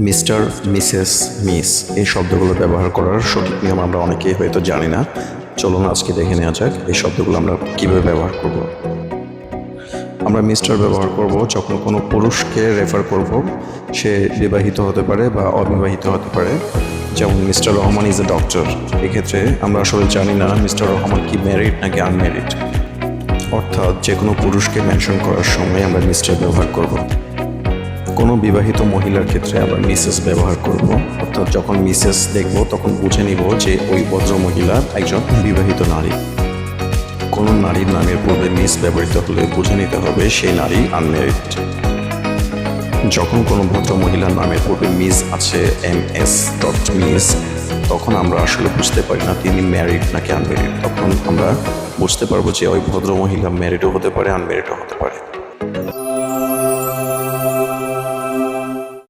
Mister, Mrs, miss এই শব্দগুলো ব্যবহার করার সঠিক নিয়ম আমরা অনেকেই হয়তো জানি না। চলুন আজকে দেখে নেওয়া যাক এই শব্দগুলো আমরা কীভাবে ব্যবহার করব। আমরা মিস্টার ব্যবহার করব যখন কোনো পুরুষকে রেফার করব, সে বিবাহিত হতে পারে বা অবিবাহিত হতে পারে। যেমন mister Rahman is a doctor, এক্ষেত্রে আমরা আসলে জানি না মিস্টার রহমান কি ম্যারিড নাকি আনম্যারিড। অর্থাৎ যে কোনো পুরুষকে মেনশন করার সময় আমরা মিস্টার ব্যবহার করব। কোনো বিবাহিত মহিলার ক্ষেত্রে আমরা মিসেস ব্যবহার করব। অর্থাৎ যখন মিসেস দেখব তখন বুঝে নিব যে ওই ভদ্র মহিলা একজন বিবাহিত নারী। কোনো নারীর নামের পূর্বে মিস ব্যবহৃত হলে বুঝে নিতে হবে সেই নারী আনম্যারিড। যখন কোনো ভদ্র মহিলার নামের পূর্বে মিস আছে, MS. তখন আমরা আসলে বুঝতে পারি না তিনি ম্যারিড নাকি আনম্যারিড। তখন আমরা বুঝতে পারবো যে ওই ভদ্র মহিলা ম্যারিডও হতে পারে, আনম্যারিডও হতে পারে।